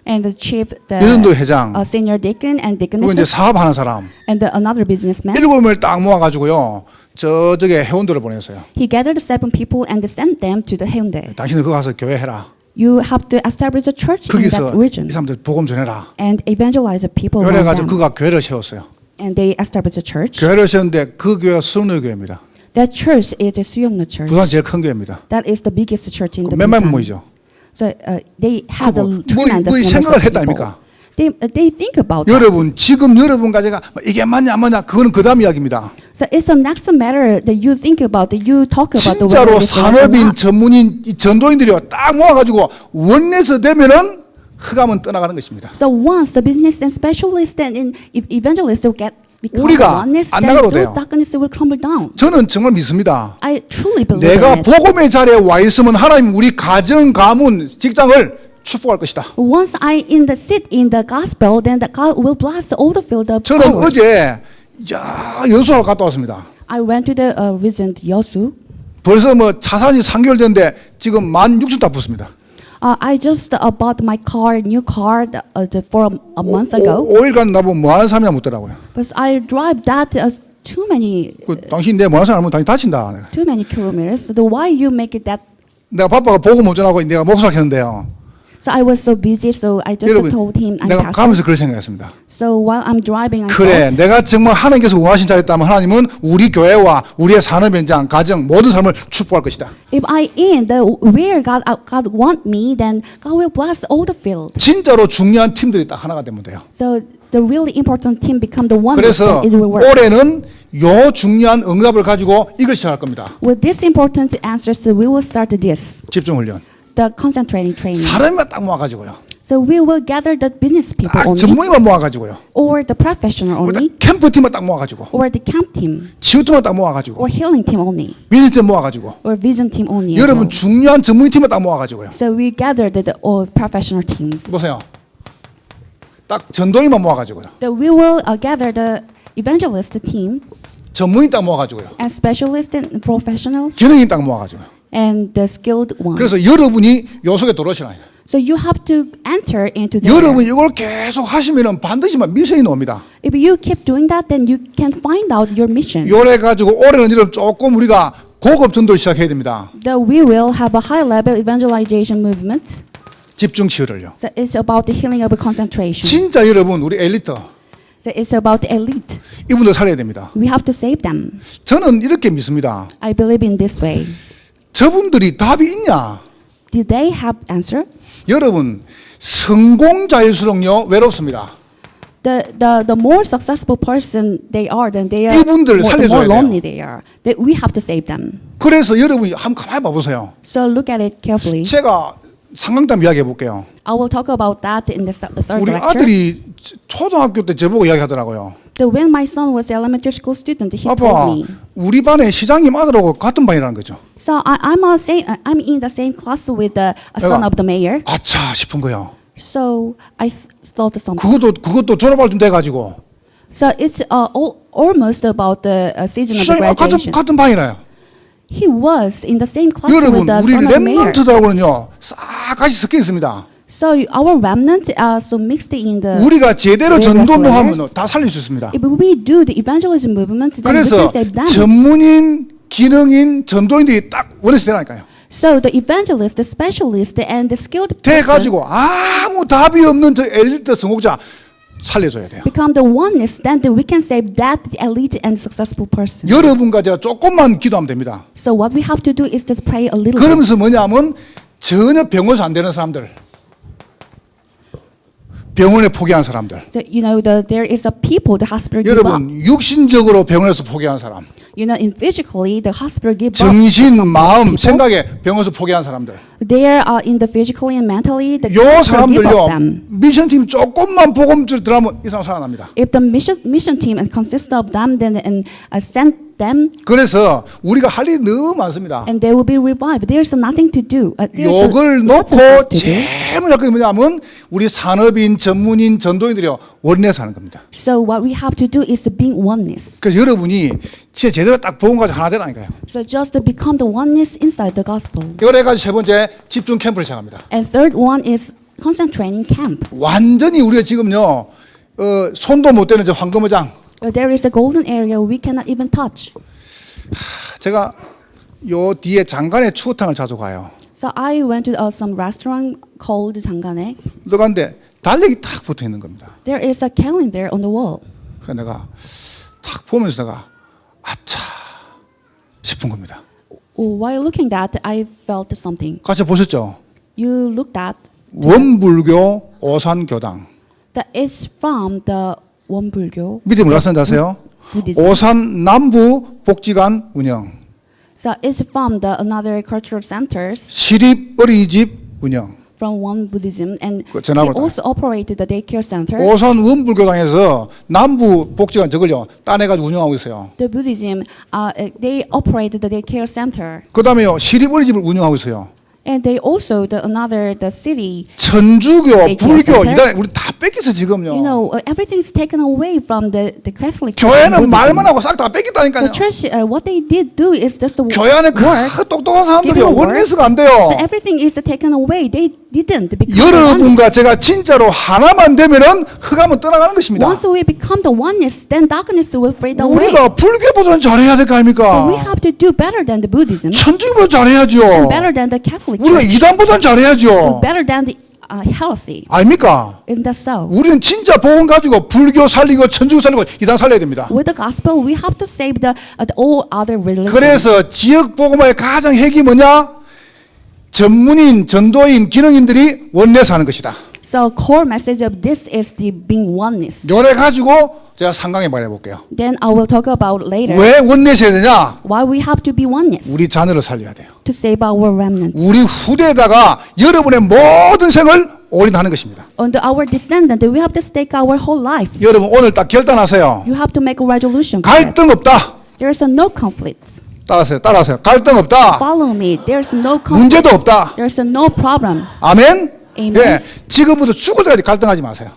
and the chief 여전도 회장, senior deacon and 그리고 이제 deaconess 사업하는 사람 and another businessman. 7명을 딱 모아가지고요 저쪽에 해운대를 보냈어요. He gathered 7 people and sent them to the Haeundae. 당신들 거기 가서 교회 해라. You have to establish a church in 거기서 that region 이 사람들 복음 전해라. and evangelize the people around 그래가지고 them. 그가 교회를 세웠어요. And they established a church. 교회를 세웠는데 그 교회가 수능로 교회입니다. That church is the Suyongno church. 부산 제일 큰 교회입니다. That is the biggest church in the 몇만 Busan. 모이죠. So they had a 뭐 tremendous 이 numbers 생각을 of 했다 people. 아닙니까? They think about that. 여러분 지금 여러분과 제가 이게 맞냐 안 맞냐 그거는 그다음 이야기입니다. So it's the next matter that you think about, that you talk about the 진짜로 whether it's right or 산업인 not. 전문인 이 전도인들이요 딱 모아가지고 원내서 되면은 흑암은 떠나가는 것입니다. So once the business and specialist and evangelists will become 우리가 oneness, 안 then 나가도 those 돼요. darkness will crumble down. 저는 정말 믿습니다. I truly believe 내가 in it. 복음의 자리에 와 있으면 하나님 우리 가정, 가문, 직장을 축복할 것이다. Once I sit in the gospel, then the God will bless all the field of 저는 powers. 어제 여수하러 갔다 왔습니다. I went to the region Yeosu. 벌써 뭐 차산이 3개월 됐는데 지금 16,000 다 붙습니다. I just bought my new car for a month ago. 5일간 나보고 뭐 하는 사람이냐 묻더라고요. But I drive that too many 당신 내 뭐 하는 사람 하면 당신 다친다. 내가. too many kilometers. So why you make it that? 내가 바빠가 복음 운전하고 내가 목사를 했는데요. So I was so busy, so I just 여러분, told him I'm 내가 pastor. 가면서 그걸 생각했습니다. So while I'm driving, I 그래, thought, 내가 정말 하나님께서 원하신 자리에 있다면 하나님은 우리 교회와 우리의 산업 현장, 가정 모든 삶을 축복할 것이다. if I in the where God want me, then God will bless all the field. 진짜로 중요한 팀들이 딱 하나가 되면 돼요. So the really important team become the one 그래서 that it will work. 올해는 요 중요한 응답을 가지고 이걸 시작할 겁니다. With this important answers, we will start this, 집중 훈련. the concentrating training. 사람만 딱 모아가지고요. So we will gather the business people 딱 only, 전문의만 모아가지고요. or the professional only, 캠프 팀만 딱 모아가지고, or the camp team, 치유팀만 딱 모아가지고, or healing team only, 미니팀 모아가지고, or vision team only. as 여러분 well. 중요한 전문의 팀만 딱 모아가지고요. So we gathered the all professional teams. 보세요. 딱 전도인만 모아가지고요. So we will gather the evangelist team 전문인 딱 모아가지고요. and specialist and professionals 기능인 딱 모아가지고요. and the skilled ones. 그래서 여러분이 요 속에 들어오시라. So you have to enter into the. 여러분 이걸 계속 하시면은 반드시 미션이 나옵니다. If you keep doing that, then you can find out your mission. 요래 가지고 올해는 이런 조금 우리가 고급 전도를 시작해야 됩니다. We will have a high level evangelization movement. 집중 치유를요. So it's about the healing of concentration. 진짜 여러분 우리 엘리트 So it's about the elite. 이분들 살려야 됩니다. We have to save them. 저는 이렇게 믿습니다. I believe in this way. 저분들이 답이 있냐? Did they have answer? 여러분 성공자일수록요 외롭습니다. The more successful person they are, then they are 이분들 the 살려줘야 more 돼요. lonely they are. That we have to save them. 그래서 여러분이 한번 가만히 봐보세요. So look at it carefully. 제가 상강담 이야기해 볼게요. I will talk about that in the third 우리 lecture. 아들이 초등학교 때 저보고 이야기하더라고요. So when my son was elementary school student, he 아빠, told me. 우리 반에 시장님 아들하고 같은 반이라는 거죠. So I'm in the same class with the son of the mayor. 아차 싶은 거요. So I thought something. 그것도 졸업할 때 돼가지고 So it's almost about the season of the 시장님 graduation. 같은 반이라요. He was in the same class with 여러분 the 우리 son of the mayor. 렘넌트들하고는요 싹 같이 섞여 있습니다. So our remnant are so mixed in the. 우리가 제대로 various 전도를 하면 layers. 다 살릴 수 있습니다. If we do the evangelism movement, then we 그래서 can save them. 전문인, 기능인, 전도인들이 딱 원해서 되라니까요. So the evangelist, the specialist, and the skilled person 돼가지고 아무 답이 없는 저 엘리트 성공자 살려줘야 돼요. become the oneness. Then we can save that elite and successful person. 여러분과 제가 조금만 기도하면 됩니다. So what we have to do is just pray a little bit. 그러면서 뭐냐면 전혀 병원에서 안 되는 사람들, 병원에 포기한 사람들, So, there is a people the hospital give up. 여러분 육신적으로 병원에서 포기한 사람, In physically the hospital give up. 정신, 마음, people. 생각에 병원에서 포기한 사람들. They are in the physically and mentally the 요 hospital give up 사람들요 them. 미션팀 조금만 복음줄 들어가면 이 사람 살아납니다. If the mission team consists of them, then send them, 그래서 우리가 할 일이 너무 많습니다. and they will be revived. There's nothing to do. 욕을 lots of 놓고 things to do. 제일 먼저 할 게 뭐냐면 우리 산업인, 전문인, 전도인들이요 원내에서 하는 겁니다. So what we have to do is to be oneness. 그래서 여러분이 진짜 제대로 딱 복음 가지고 하나 되라니까요. So just to become the oneness inside the gospel. 이걸 해가지고 세 번째 집중 캠프를 시작합니다. And third one is concentrating camp. 완전히 우리가 지금요 손도 못 대는 저 황금어장. There is a golden area we cannot even touch. 제가 요 뒤에 장간에 추어탕을 자주 가요. So I went to some restaurant called 장간에. 들어갔는데 달력이 탁 붙어 있는 겁니다. There is a calendar on the wall. 그래서 내가 탁 보면서 내가 아차 싶은 겁니다. While looking at that, I felt something. 같이 보셨죠? You looked at 원불교 오산교당. that is from the 원불교. 밑에 뭐라 쓰는지 아세요? Buddhism. 오산 남부 복지관 운영, So it's from the another cultural centers 시립 어린이집 운영. from One Buddhism, and 그 they 전화번호. also operated the daycare center. 오산 원불교당에서 남부 복지관 저걸요 따내가지고 운영하고 있어요. The Buddhism, they operated the daycare center, 그 다음에요 시립 어린이집을 운영하고 있어요. and they also the city. 천주교, Daycare 불교 center. 이달 우리 다 뺏겼어 지금요. Everything is taken away from the Catholic. 교회는 Buddhism. 말만 하고 싹 다 뺏겼다니까요. The church, what they did do is just the 교회 안에 work. 그 똑똑한 사람들이 Giving a word. 원리스가 안 돼요. But everything is taken away. They didn't become the 여러분과 oneness. 제가 진짜로 하나만 되면은 흑암은 떠나가는 것입니다. Once we become the oneness, then darkness will fade away. 우리가 불교보다는 잘해야 될 거 So we 아닙니까? have to do better than the Buddhism, 천주교보다 잘해야죠. and better than the Catholic 우리가 Church, 이단보다는 and 잘해야죠. better than the healthy. 아닙니까? Isn't that so? 우리는 진짜 복음 가지고 불교 살리고 천주교 살리고 이단 살려야 됩니다. With the gospel, we have to save the all other religions. 그래서 지역 복음화의 가장 핵이 뭐냐? 전문인, 전도인, 기능인들이 원내에서 하는 것이다. So core message of this is the being oneness. 요래 가지고 제가 상강에 말해 볼게요. Then I will talk about later 왜 원내에서 해야 되냐? why we have to be oneness 우리 자녀를 살려야 돼요. to save our remnants. 우리 후대에다가 여러분의 모든 생을 올인하는 것입니다. On our descendant, we have to stake our whole life. 여러분 오늘 딱 결단하세요. You have to make a resolution for it. 갈등 없다. There is no conflict. 따라하세요. 갈등 없다. Follow me. There is no conflict. 문제도 없다. There is no problem. 아멘. Amen. 예, 지금부터 죽을 때까지 갈등하지 마세요.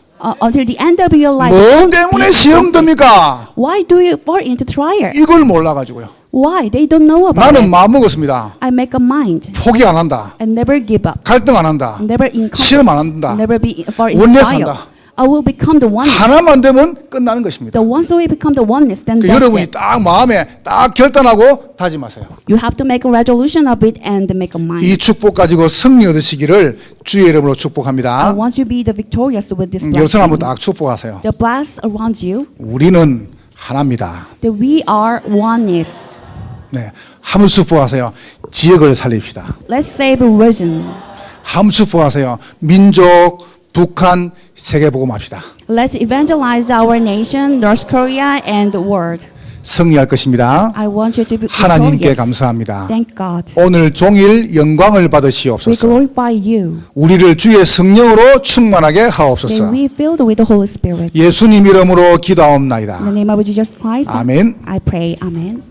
Until the end of your life. 뭐 don't 때문에 be 시험 conflict. 듭니까? Why do you fall into trial? 이걸 몰라가지고요. Why? They don't know about 나는 it. 마음 먹었습니다. I make a mind 포기 안 한다. and never give up. 갈등 안 한다. Never in conflict. 시험 안 한다. Never be fall in 원내에서 trial. 한다. will become the oneness. 하나만 되면 끝나는 것입니다. The once we become the oneness, then 그 that's 여러분이 it. 딱 마음에 딱 결단하고 다짐하세요. You have to make a resolution of it and make a mind. 이 축복 가지고 승리 얻으시기를 주의 이름으로 I 축복합니다. want you to be the victorious with this 여러분 한번 blessing. 딱 축복하세요. The blessed around you, 우리는 하나입니다. that we are oneness. 네, 한번 축복하세요. 지역을 살립시다. Let's save a region. 한번 축복하세요. 민족, 북한, 세계 복음합시다. Let's evangelize our nation, North Korea, and the world. 승리할 것입니다. I want you to be 하나님께 victorious. 감사합니다. Thank God. 오늘 종일 영광을 We 받으시옵소서. glorify you. 우리를 주의 성령으로 충만하게 May 하옵소서. we filled with the Holy Spirit. 예수님 이름으로 In the 기도하옵나이다. name of Jesus Christ, 아멘. I pray. Amen.